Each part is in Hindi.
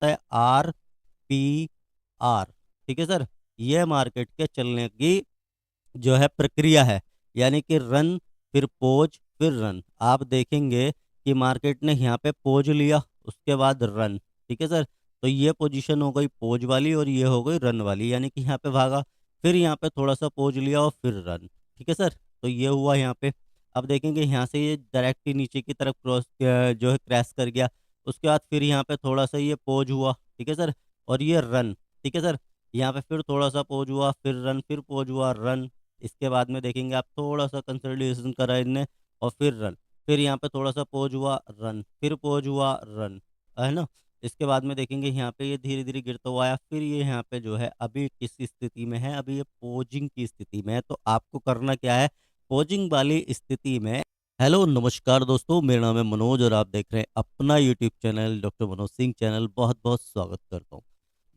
होता है RPR। ठीक है सर, ये मार्केट के चलने की जो है प्रक्रिया है, यानी कि रन फिर पोज फिर रन। आप देखेंगे कि मार्केट ने यहाँ पे पोज लिया, उसके बाद रन। ठीक है सर, तो ये पोजीशन हो गई पोज वाली और ये हो गई रन वाली, यानी कि यहाँ पे भागा, फिर यहाँ पे थोड़ा सा पोज लिया और फिर रन। ठीक है सर, तो ये हुआ यहाँ पे। अब देखेंगे यहाँ से ये डायरेक्ट ही नीचे की तरफ क्रॉस जो है क्रैश कर गया, उसके बाद फिर यहाँ पे थोड़ा सा ये पोज हुआ। ठीक है सर, और ये रन। ठीक है सर, यहाँ पे फिर थोड़ा सा पोज हुआ, फिर रन, फिर पोज हुआ, रन। इसके बाद में देखेंगे आप थोड़ा सा कंसोलिडेशन करा इनने और फिर रन, फिर यहाँ पे थोड़ा सा पोज हुआ, रन, फिर पोज हुआ, रन, है ना। इसके बाद में देखेंगे यहाँ पे ये धीरे धीरे गिरता हुआ आया, फिर ये यहाँ पे जो है अभी किस स्थिति में है, अभी ये पोजिंग की स्थिति में है। तो आपको करना क्या है, पोजिंग वाली स्थिति में। हेलो नमस्कार दोस्तों, मेरा नाम है मनोज और आप देख रहे हैं अपना YouTube channel doctor Manoj Singh channel. बहुत बहुत स्वागत करता हूँ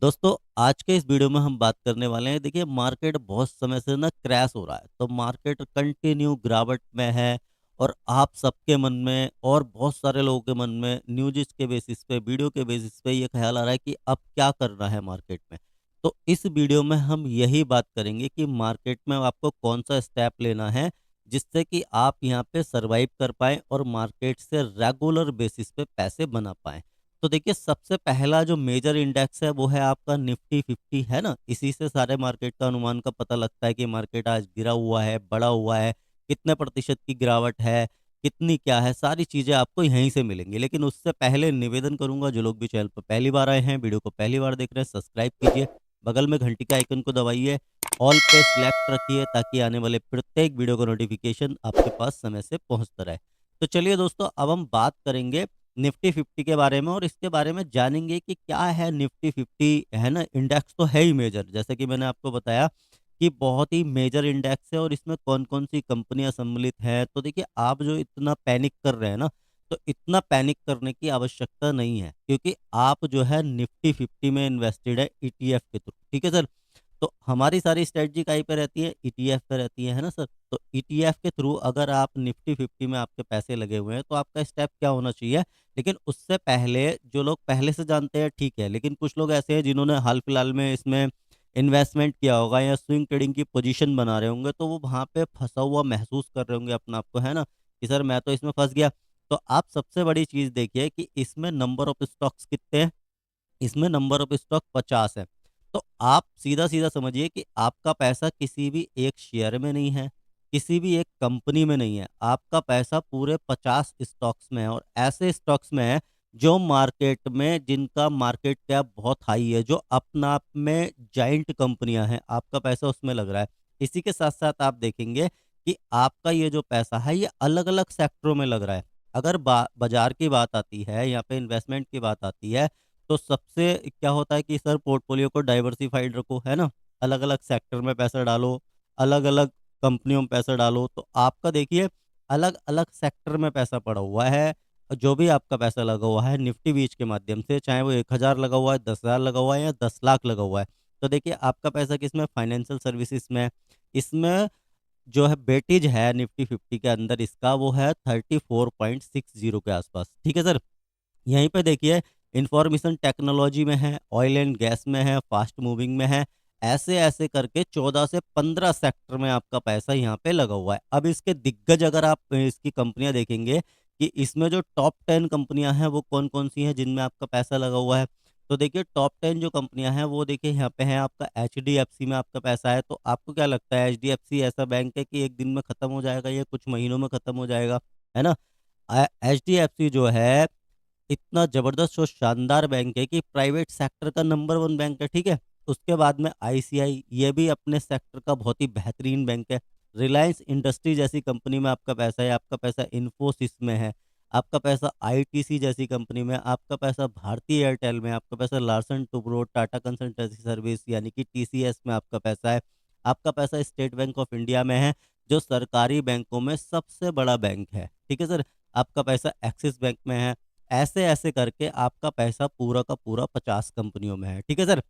दोस्तों। आज के इस वीडियो में हम बात करने वाले हैं, देखिए मार्केट बहुत समय से ना क्रैश हो रहा है, तो मार्केट कंटिन्यू गिरावट में है और आप सबके मन में और बहुत सारे लोगों के मन में न्यूज़ के बेसिस पे, वीडियो के बेसिस पे ये ख्याल आ रहा है कि अब क्या करना है मार्केट में। तो इस वीडियो में हम यही बात करेंगे कि मार्केट में आपको कौन सा स्टेप लेना है जिससे कि आप यहाँ पे सरवाइव कर पाएँ और मार्केट से रेगुलर बेसिस पे पैसे बना पाएँ। तो देखिए सबसे पहला जो मेजर इंडेक्स है वो है आपका निफ्टी 50, है ना। इसी से सारे मार्केट का अनुमान का पता लगता है कि मार्केट आज गिरा हुआ है, बढ़ा हुआ है, कितने प्रतिशत की गिरावट है, कितनी क्या है, सारी चीज़ें आपको यहीं से मिलेंगी। लेकिन उससे पहले निवेदन करूंगा, जो लोग भी चैनल पर पहली बार आए हैं, वीडियो को पहली बार देख रहे हैं, सब्सक्राइब कीजिए, बगल में घंटी के आइकन को दबाइए, ऑल पे सिलेक्ट रखिए ताकि आने वाले प्रत्येक वीडियो का नोटिफिकेशन आपके पास समय से पहुंचता रहे। तो चलिए दोस्तों, अब हम बात करेंगे निफ्टी 50 के बारे में और इसके बारे में जानेंगे कि क्या है निफ्टी 50, है ना। इंडेक्स तो है ही मेजर, जैसे कि मैंने आपको बताया कि बहुत ही मेजर इंडेक्स है और इसमें कौन कौन सी कंपनियां सम्मिलित हैं। तो देखिए आप जो इतना पैनिक कर रहे हैं ना, तो इतना पैनिक करने की आवश्यकता नहीं है, क्योंकि आप जो है निफ्टी 50 में इन्वेस्टेड है ईटीएफ के थ्रू। ठीक है सर, तो हमारी सारी स्ट्रेटजी कहीं पे रहती है, ईटीएफ पे रहती है ना सर। तो ईटीएफ के थ्रू अगर आप निफ्टी 50 में आपके पैसे लगे हुए हैं तो आपका स्टेप क्या होना चाहिए। लेकिन उससे पहले जो लोग पहले से जानते हैं ठीक है, लेकिन कुछ लोग ऐसे हैं जिन्होंने हाल फिलहाल में इसमें इन्वेस्टमेंट किया होगा या स्विंग ट्रेडिंग की पोजीशन बना रहे होंगे, तो वो वहाँ पे फंसा हुआ महसूस कर रहे होंगे अपना आपको, है ना, कि सर मैं तो इसमें फंस गया। तो आप सबसे बड़ी चीज़ देखिए कि इसमें नंबर ऑफ स्टॉक्स कितने हैं। इसमें नंबर ऑफ स्टॉक 50 है। तो आप सीधा-सीधा समझिए कि आपका पैसा किसी भी एक शेयर में नहीं है, किसी भी एक कंपनी में नहीं है। आपका पैसा पूरे 50 स्टॉक्स में है और ऐसे स्टॉक्स में है जो मार्केट में जिनका मार्केट कैप बहुत हाई है, जो अपना आप में जायंट कंपनियाँ हैं, आपका पैसा उसमें लग रहा है। इसी के साथ-साथ आप देखेंगे कि आपका ये जो पैसा है, ये अलग-अलग सेक्टरों में लग रहा है। अगर बाज़ार की बात आती है, यहाँ पे इन्वेस्टमेंट की बात आती है, तो सबसे क्या होता है कि सर पोर्टफोलियो को डाइवर्सिफाइड रखो, है ना? अलग-अलग सेक्टर में पैसा डालो, अलग-अलग कंपनियों में पैसा डालो। तो आपका देखिए अलग-अलग सेक्टर में पैसा पड़ा हुआ है। जो भी आपका पैसा लगा हुआ है निफ्टी बीच के माध्यम से, चाहे वो 1000 लगा हुआ है, 10,000 लगा हुआ है या 10 लाख लगा हुआ है। तो देखिए आपका पैसा किसमें, फाइनेंशियल सर्विसेज़ में है। इसमें जो है वेटेज है निफ्टी 50 के अंदर इसका वो है 34.60 के आसपास। ठीक है सर? यहीं पे देखिए इंफॉर्मेशन टेक्नोलॉजी में है, ऑयल एंड गैस में है, फास्ट मूविंग में है। ऐसे-ऐसे करके 14 से 15 सेक्टर में आपका पैसा यहाँ पे लगा हुआ है। अब इसके दिग्गज अगर आप इसकी कंपनियाँ देखेंगे कि इसमें जो टॉप 10 कंपनियाँ हैं वो कौन-कौन सी हैं जिनमें आपका पैसा लगा हुआ है। तो देखिए टॉप 10 जो कंपनियाँ हैं वो देखिए यहाँ पे है आपका एचडीएफसी में आपका पैसा है। तो आपको क्या लगता है एचडीएफसी ऐसा बैंक है कि एक दिन में खत्म हो जाएगा या कुछ महीनों में खत्म हो जाएगा, है ना? एचडीएफसी जो है इतना ज़बरदस्त और शानदार बैंक है कि प्राइवेट सेक्टर का नंबर 1 बैंक है, ठीक है? उसके बाद में आईसीआई, ये भी अपने सेक्टर का बहुत ही बेहतरीन बैंक है। रिलायंस इंडस्ट्री जैसी कंपनी में आपका पैसा है, आपका पैसा इन्फोसिस में है, आपका पैसा आईटीसी जैसी कंपनी में, आपका पैसा भारती एयरटेल में, आपका पैसा Larsen Toubro, Tata consultancy service यानी कि टीसीएस में आपका पैसा है, आपका पैसा स्टेट बैंक ऑफ इंडिया में है, जो सरकारी बैंकों में सबसे बड़ा बैंक है, ठीक है सर? आपका पैसा एक्सिस बैंक में है। ऐसे-ऐसे करके आपका पैसा पूरा का पूरा 50 कंपनियों में है। ठीक है सर?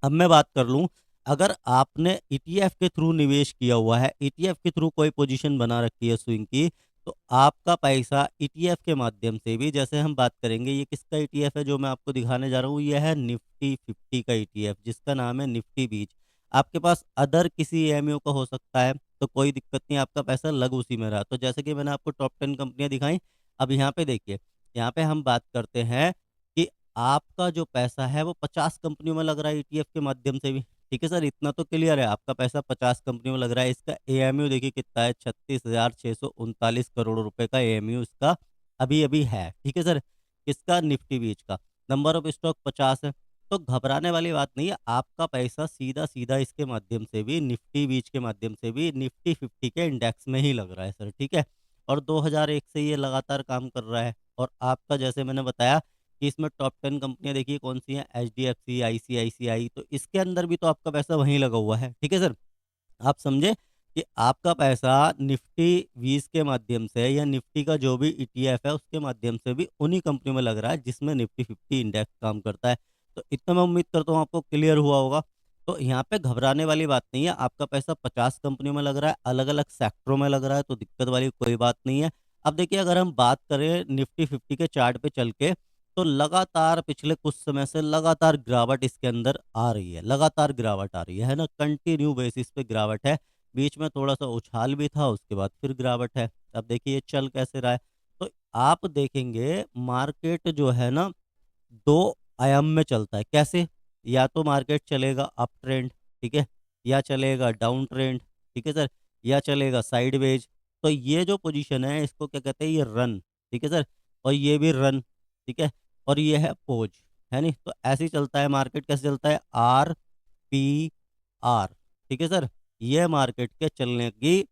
अब मैं बात कर लूँ, अगर आपने ईटीएफ के थ्रू निवेश किया हुआ है, ईटीएफ के थ्रू कोई पोजीशन बना रखी है स्विंग की, तो आपका पैसा ईटीएफ के माध्यम से भी, जैसे हम बात करेंगे ये किसका ईटीएफ है जो मैं आपको दिखाने जा रहा हूँ, ये है निफ्टी 50 का ईटीएफ जिसका नाम है निफ्टी बीच। आपके पास अदर किसी एएमयू का हो सकता है, तो कोई दिक्कत नहीं, आपका पैसा लग उसी में रहा। तो जैसे कि मैंने आपको टॉप 10 कंपनियां दिखाई, अब यहाँ पे देखिए, यहाँ पे हम बात करते हैं कि आपका जो पैसा है वो 50 कंपनियों में लग रहा है ईटीएफ के माध्यम से भी। ठीक है सर, इतना तो क्लियर है, आपका पैसा 50 कंपनियों में लग रहा है। इसका एएमयू देखिए कितना है, 36,639 करोड़ रुपए का एएमयू इसका अभी अभी है। ठीक है सर, किसका, निफ्टी बीच का। नंबर ऑफ स्टॉक 50 है। तो घबराने वाली बात नहीं है, आपका पैसा सीधा सीधा इसके माध्यम से भी, निफ्टी बीच के माध्यम से भी निफ्टी 50 के इंडेक्स में ही लग रहा है सर। ठीक है, और 2001 से ये लगातार काम कर रहा है। और आपका जैसे मैंने बताया कि इसमें टॉप 10 कंपनियां देखिए कौन सी हैं, एचडीएफसी, आईसीआईसीआई, तो इसके अंदर भी तो आपका पैसा वहीं लगा हुआ है। ठीक है सर, आप समझे कि आपका पैसा निफ्टी 20 के माध्यम से या निफ्टी का जो भी ईटीएफ है उसके माध्यम से भी उन्हीं कंपनियों में लग रहा है जिसमें निफ्टी 50 इंडेक्स काम करता है। तो इतना मैं उम्मीद करता हूँ आपको क्लियर हुआ होगा। तो यहाँ पे घबराने वाली बात नहीं है, आपका पैसा 50 कंपनियों में लग रहा है, अलग अलग सेक्टरों में लग रहा है, तो दिक्कत वाली कोई बात नहीं है। अब देखिए, अगर हम बात करें निफ्टी 50 के चार्ट पे चल के, तो लगातार पिछले कुछ समय से लगातार गिरावट इसके अंदर आ रही है, लगातार गिरावट आ रही है ना, कंटिन्यू बेसिस पे गिरावट है। बीच में थोड़ा सा उछाल भी था, उसके बाद फिर गिरावट है। अब देखिए ये चल कैसे रहा है। तो आप देखेंगे मार्केट जो है ना, दो आयाम में चलता है। कैसे, या तो मार्केट चलेगा अप ट्रेंड, ठीक है, या चलेगा डाउन ट्रेंड, ठीक है सर, या चलेगा साइडवेज। तो ये जो पोजीशन है इसको क्या कहते हैं, ये रन, ठीक है सर, और ये भी रन, ठीक है, और ये है पोज, है नहीं। तो ऐसे ही चलता है मार्केट, कैसे चलता है, आर पी आर, ठीक है सर। ये मार्केट के चलने की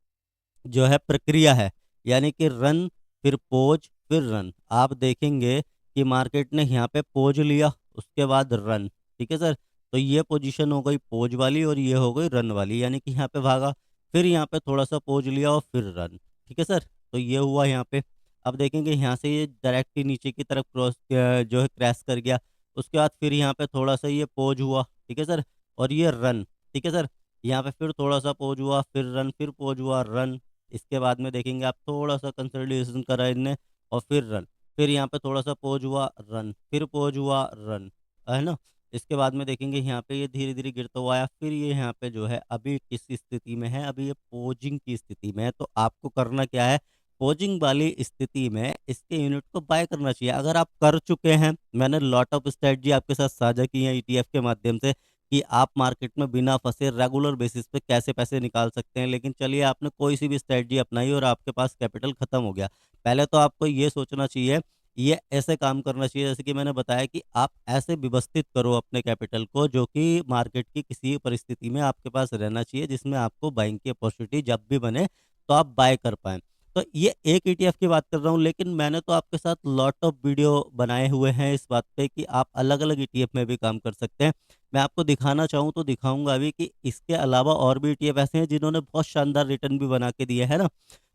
जो है प्रक्रिया है, यानी कि रन, फिर पोज, फिर रन। आप देखेंगे कि मार्केट ने यहाँ पे पोज लिया, उसके बाद रन, ठीक है सर। तो ये पोजीशन हो गई पोज वाली और ये हो गई रन वाली, यानी कि यहाँ पे भागा, फिर यहाँ पे थोड़ा सा पोज लिया और फिर रन, ठीक है सर। तो ये हुआ यहाँ पे। अब देखेंगे यहाँ से ये डायरेक्ट ही नीचे की तरफ क्रॉस जो है क्रैश कर गया। उसके बाद फिर यहाँ पे थोड़ा सा ये पोज हुआ, ठीक है सर, और ये रन, ठीक है सर। यहाँ पे फिर थोड़ा सा पोज हुआ, फिर रन, फिर पोज हुआ, रन। इसके बाद में देखेंगे आप थोड़ा सा कंसोलिडेशन करा इनने और फिर रन, फिर यहाँ पे थोड़ा सा पोज हुआ, रन, फिर पोज हुआ, रन, है ना। इसके बाद में देखेंगे यहाँ पे ये धीरे धीरे गिरता हुआ आया, फिर ये यहाँ पे जो है अभी किस स्थिति में है, अभी ये पोजिंग की स्थिति में है। तो आपको करना क्या है, पोजिंग वाली स्थिति में इसके यूनिट को बाय करना चाहिए। अगर आप कर चुके हैं, मैंने लॉट ऑफ स्ट्रेटजी आपके साथ साझा की है ईटीएफ के माध्यम से कि आप मार्केट में बिना फंसे रेगुलर बेसिस पे कैसे पैसे निकाल सकते हैं। लेकिन चलिए, आपने कोई सी भी स्ट्रेटजी अपनाई और आपके पास कैपिटल खत्म हो गया। पहले तो आपको ये सोचना चाहिए, ये ऐसे काम करना चाहिए जैसे कि मैंने बताया कि आप ऐसे व्यवस्थित करो अपने कैपिटल को जो कि मार्केट की किसी परिस्थिति में आपके पास रहना चाहिए, जिसमें आपको बाइंग की अपॉर्चुनिटी जब भी बने तो आप बाय कर पाएँ। तो ये एक ईटीएफ की बात कर रहा हूँ, लेकिन मैंने तो आपके साथ लॉट ऑफ वीडियो बनाए हुए हैं इस बात पे कि आप अलग अलग ईटीएफ में भी काम कर सकते हैं। मैं आपको दिखाना चाहूँ तो दिखाऊंगा अभी कि इसके अलावा और भी ईटीएफ ऐसे हैं जिन्होंने बहुत शानदार रिटर्न भी बना के दिए है ना।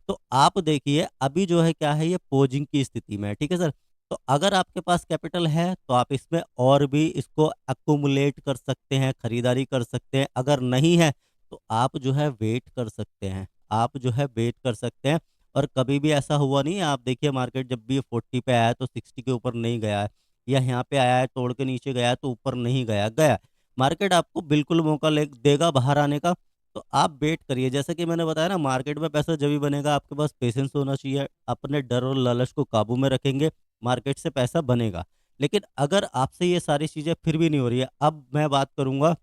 तो आप देखिए अभी जो है क्या है, ये पोजिंग की स्थिति में है, ठीक है सर। तो अगर आपके पास कैपिटल है तो आप इसमें और भी इसको अकुमुलेट कर सकते हैं, खरीदारी कर सकते हैं। अगर नहीं है तो आप जो है वेट कर सकते हैं, आप जो है वेट कर सकते हैं। और कभी भी ऐसा हुआ नहीं है, आप देखिए मार्केट जब भी 40 पे आया है तो 60 के ऊपर नहीं गया है, या यहाँ पे आया है तोड़ के नीचे गया है तो ऊपर नहीं गया, गया। मार्केट आपको बिल्कुल मौका ले देगा बाहर आने का। तो आप वेट करिए, जैसे कि मैंने बताया ना, मार्केट में पैसा जब भी बनेगा आपके पास पेशेंस होना चाहिए, अपने डर और लालच को काबू में रखेंगे, मार्केट से पैसा बनेगा। लेकिन अगर आपसे ये सारी चीज़ें फिर भी नहीं हो रही है, अब मैं बात करूंगा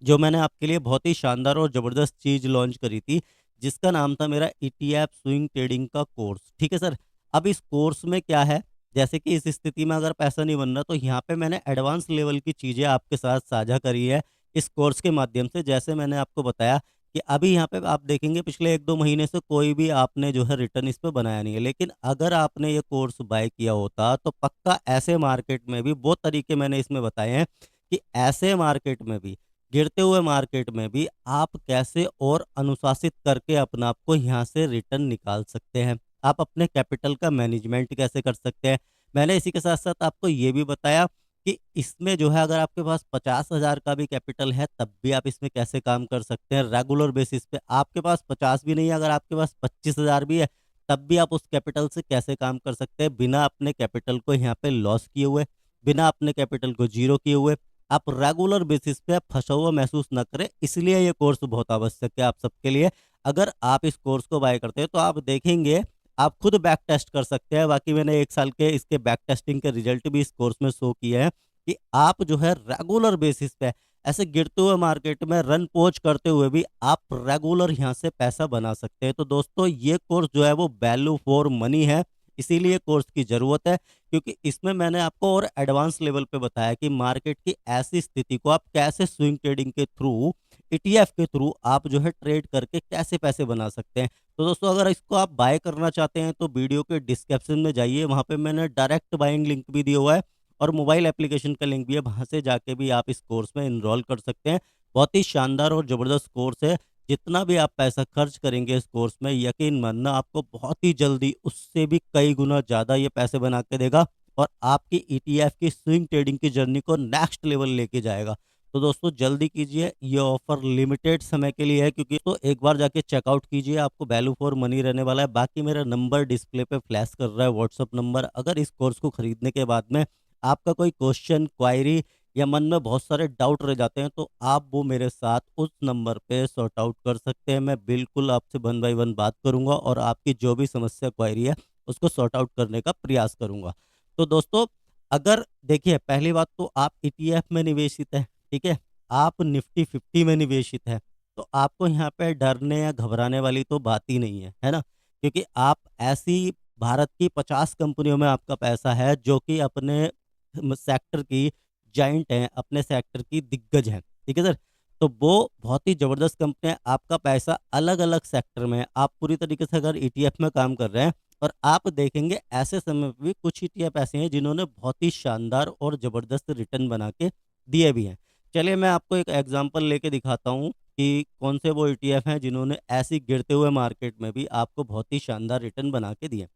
जो मैंने आपके लिए बहुत ही शानदार और ज़बरदस्त चीज़ लॉन्च करी थी, जिसका नाम था मेरा ईटीएफ स्विंग ट्रेडिंग का कोर्स, ठीक है सर। अब इस कोर्स में क्या है, जैसे कि इस स्थिति में अगर पैसा नहीं बन रहा तो यहाँ पे मैंने एडवांस लेवल की चीज़ें आपके साथ साझा करी है इस कोर्स के माध्यम से। जैसे मैंने आपको बताया कि अभी यहाँ पे आप देखेंगे पिछले 1-2 महीने से कोई भी आपने जो है रिटर्न इस पे बनाया नहीं है। लेकिन अगर आपने ये कोर्स बाय किया होता तो पक्का ऐसे मार्केट में भी, बहुत तरीके मैंने इसमें बताए हैं कि ऐसे मार्केट में भी, गिरते हुए मार्केट में भी आप कैसे और अनुशासित करके अपना आप को यहाँ से रिटर्न निकाल सकते हैं। आप अपने कैपिटल का मैनेजमेंट कैसे कर सकते हैं। मैंने इसी के साथ साथ आपको ये भी बताया कि इसमें जो है अगर आपके पास 50,000 का भी कैपिटल है तब भी आप इसमें कैसे काम कर सकते हैं रेगुलर बेसिस पे। आपके पास 50 भी नहीं है, अगर आपके पास 25,000 भी है तब भी आप उस कैपिटल से कैसे काम कर सकते हैं बिना अपने कैपिटल को यहाँ पे लॉस किए हुए, बिना अपने कैपिटल को जीरो किए हुए। आप रेगुलर बेसिस पे आप फंसा हुआ महसूस ना करें, इसलिए ये कोर्स बहुत आवश्यक है आप सबके लिए। अगर आप इस कोर्स को बाय करते हैं तो आप देखेंगे, आप खुद बैक टेस्ट कर सकते हैं। बाकी मैंने 1 साल के इसके बैक टेस्टिंग के रिजल्ट भी इस कोर्स में शो किए हैं कि आप जो है रेगुलर बेसिस पे ऐसे गिरते हुए मार्केट में रन पोच करते हुए भी आप रेगुलर यहाँ से पैसा बना सकते हैं। तो दोस्तों ये कोर्स जो है वो वैल्यू फॉर मनी है, इसीलिए कोर्स की ज़रूरत है, क्योंकि इसमें मैंने आपको और एडवांस लेवल पे बताया कि मार्केट की ऐसी स्थिति को आप कैसे स्विंग ट्रेडिंग के थ्रू, ईटीएफ के थ्रू आप जो है ट्रेड करके कैसे पैसे बना सकते हैं। तो दोस्तों अगर इसको आप बाय करना चाहते हैं तो वीडियो के डिस्क्रिप्शन में जाइए, वहाँ पे मैंने डायरेक्ट बाइंग लिंक भी दिया हुआ है और मोबाइल एप्लीकेशन का लिंक भी है, वहाँ से जाके भी आप इस कोर्स में इनरोल कर सकते हैं। बहुत ही शानदार और ज़बरदस्त कोर्स है। जितना भी आप पैसा खर्च करेंगे इस कोर्स में, यकीन मानना आपको बहुत ही जल्दी उससे भी कई गुना ज़्यादा ये पैसे बना के देगा और आपकी ईटीएफ की स्विंग ट्रेडिंग की जर्नी को नेक्स्ट लेवल लेके जाएगा। तो दोस्तों जल्दी कीजिए, ये ऑफर लिमिटेड समय के लिए है, क्योंकि तो एक बार जाके चेकआउट कीजिए, आपको वैल्यू फॉर मनी रहने वाला है। बाकी मेरा नंबर डिस्प्ले पे फ्लैश कर रहा है, व्हाट्सअप नंबर। अगर इस कोर्स को खरीदने के बाद में आपका कोई क्वेश्चन, क्वायरी या मन में बहुत सारे डाउट रह जाते हैं तो आप वो मेरे साथ उस नंबर पे सॉर्ट आउट कर सकते हैं। मैं बिल्कुल आपसे 1 बाय 1 बात करूंगा और आपकी जो भी समस्या, क्वायरी है उसको सॉर्ट आउट करने का प्रयास करूंगा। तो दोस्तों अगर देखिए, पहली बात तो आप ईटीएफ में निवेशित है, ठीक है, आप निफ्टी 50 में निवेशित है, तो आपको यहाँ पे डरने या घबराने वाली तो बात ही नहीं है ना, क्योंकि आप ऐसी भारत की 50 कंपनियों में आपका पैसा है जो कि अपने सेक्टर की जाइंट हैं, अपने सेक्टर की दिग्गज हैं, ठीक है सर। तो वो बहुत ही ज़बरदस्त कंपनी है, आपका पैसा अलग-अलग सेक्टर में है। आप पूरी तरीके से अगर ईटीएफ में काम कर रहे हैं और आप देखेंगे ऐसे समय पे भी कुछ ईटीएफ ऐसे हैं जिन्होंने बहुत ही शानदार और ज़बरदस्त रिटर्न बना के दिए भी हैं। चलिए मैं आपको एक एग्ज़ाम्पल लेके दिखाता हूँ कि कौन से वो ईटीएफ हैं जिन्होंने ऐसी गिरते हुए मार्केट में भी आपको बहुत ही शानदार रिटर्न बना के दिए।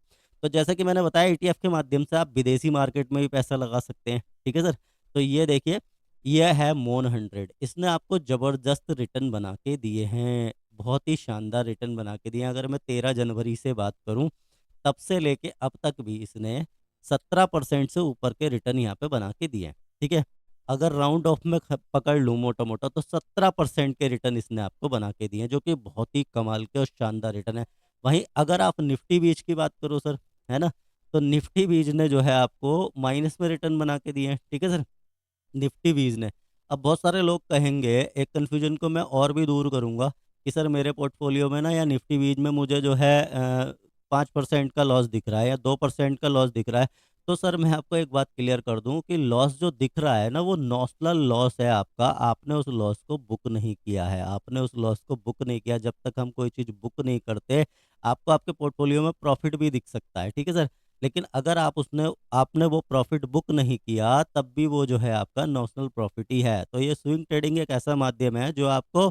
तो जैसा कि मैंने बताया, ईटीएफ के माध्यम से आप विदेशी मार्केट में भी पैसा लगा सकते हैं, ठीक है सर। तो ये देखिए, ये है मोन 100, इसने आपको ज़बरदस्त रिटर्न बना के दिए हैं, बहुत ही शानदार रिटर्न बना के दिए हैं। अगर मैं 13 जनवरी से बात करूं, तब से लेके अब तक भी इसने 17% से ऊपर के रिटर्न यहाँ पे बना के दिए हैं, ठीक है। अगर राउंड ऑफ में पकड़ लूँ मोटा मोटा तो 17% के रिटर्न इसने आपको बना के दिए हैं, जो कि बहुत ही कमाल के और शानदार रिटर्न है। वहीं अगर आप निफ्टी बीच की बात करो सर, है ना, तो निफ्टी बीज ने जो है आपको माइनस में रिटर्न बना के दिए हैं, ठीक है सर, निफ्टी बीज ने। अब बहुत सारे लोग कहेंगे, एक कन्फ्यूजन को मैं और भी दूर करूंगा कि सर मेरे पोर्टफोलियो में ना या निफ्टी बीज में मुझे जो है 5% का लॉस दिख रहा है या 2% का लॉस दिख रहा है। तो सर मैं आपको एक बात क्लियर कर दूं कि लॉस जो दिख रहा है ना, वो नॉशनल लॉस है आपका। आपने उस लॉस को बुक नहीं किया है, आपने उस लॉस को बुक नहीं किया। जब तक हम कोई चीज़ बुक नहीं करते, आपको आपके पोर्टफोलियो में प्रॉफिट भी दिख सकता है, ठीक है सर। लेकिन अगर आपने वो प्रॉफिट बुक नहीं किया, तब भी वो जो है आपका नॉशनल प्रॉफिट ही है। तो ये स्विंग ट्रेडिंग एक ऐसा माध्यम है जो आपको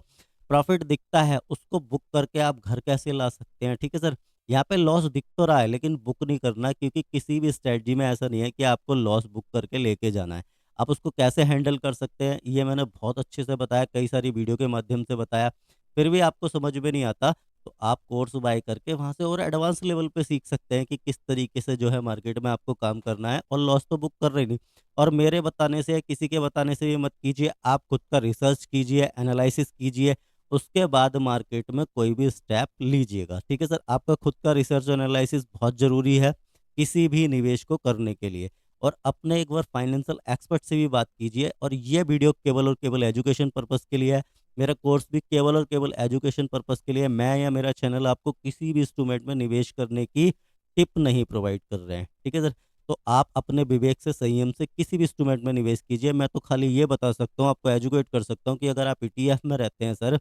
प्रॉफिट दिखता है उसको बुक करके आप घर कैसे ला सकते हैं, ठीक है सर। यहाँ पे लॉस दिख तो रहा है लेकिन बुक नहीं करना, क्योंकि किसी भी स्ट्रेटजी में ऐसा नहीं है कि आपको लॉस बुक करके लेके जाना है। आप उसको कैसे हैंडल कर सकते हैं ये मैंने बहुत अच्छे से बताया, कई सारी वीडियो के माध्यम से बताया, फिर भी आपको समझ में नहीं आता, तो आप कोर्स बाय करके वहाँ से और एडवांस लेवल पे सीख सकते हैं कि किस तरीके से जो है मार्केट में आपको काम करना है, और लॉस तो बुक कर रहे नहीं। और मेरे बताने से या किसी के बताने से ये मत कीजिए, आप खुद का रिसर्च कीजिए, एनालिसिस कीजिए, उसके बाद मार्केट में कोई भी स्टेप लीजिएगा, ठीक है सर। आपका खुद का रिसर्च एनालिसिस बहुत ज़रूरी है किसी भी निवेश को करने के लिए। और अपने एक बार फाइनेंशियल एक्सपर्ट से भी बात कीजिए। और ये वीडियो केवल और केवल एजुकेशन पर्पज़ के लिए है, मेरा कोर्स भी केवल और केवल एजुकेशन पर्पज़ के लिए। मैं या मेरा चैनल आपको किसी भी इंस्ट्रूमेंट में निवेश करने की टिप नहीं प्रोवाइड कर रहे हैं, ठीक है सर। तो आप अपने विवेक से, संयम से किसी भी इंस्ट्रूमेंट में निवेश कीजिए। मैं तो खाली ये बता सकता हूँ, आपको एजुकेट कर सकता हूँ कि अगर आप ईटीएफ में रहते हैं सर,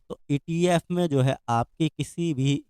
तो ईटीएफ में जो है आपकी किसी भी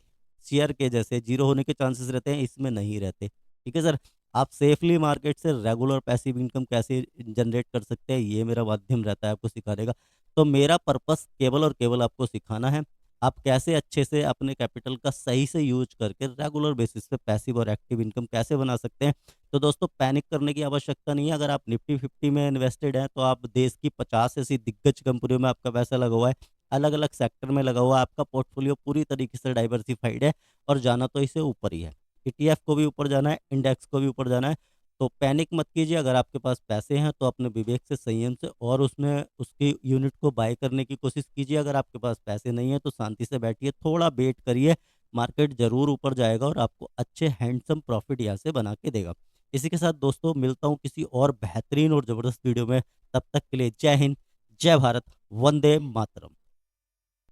शेयर के जैसे जीरो होने के चांसेस रहते हैं, इसमें नहीं रहते, ठीक है सर। आप सेफली मार्केट से रेगुलर पैसिव इनकम कैसे जनरेट कर सकते हैं, ये मेरा माध्यम रहता है आपको सिखाने का। तो मेरा पर्पस केवल और केवल आपको सिखाना है, आप कैसे अच्छे से अपने कैपिटल का सही से यूज करके रेगुलर बेसिस पे पैसिव और एक्टिव इनकम कैसे बना सकते हैं। तो दोस्तों पैनिक करने की आवश्यकता नहीं है। अगर आप निफ्टी 50 में इन्वेस्टेड हैं तो आप देश की 50 ऐसी दिग्गज कंपनियों में आपका पैसा लगा हुआ है, अलग अलग सेक्टर में लगा हुआ है, आपका पोर्टफोलियो पूरी तरीके से डाइवर्सिफाइड है और जाना तो इसे ऊपर ही है। ईटीएफ को भी ऊपर जाना है, इंडेक्स को भी ऊपर जाना है। तो पैनिक मत कीजिए, अगर आपके पास पैसे हैं तो अपने विवेक से, संयम से और उसमें उसकी यूनिट को बाय करने की कोशिश कीजिए। अगर आपके पास पैसे नहीं है तो शांति से बैठिए, थोड़ा वेट करिए, मार्केट ज़रूर ऊपर जाएगा और आपको अच्छे हैंडसम प्रॉफिट यहाँ से बना के देगा। इसी के साथ दोस्तों मिलता हूँ किसी और बेहतरीन और ज़बरदस्त वीडियो में, तब तक के लिए जय हिंद, जय भारत, वंदे मातरम।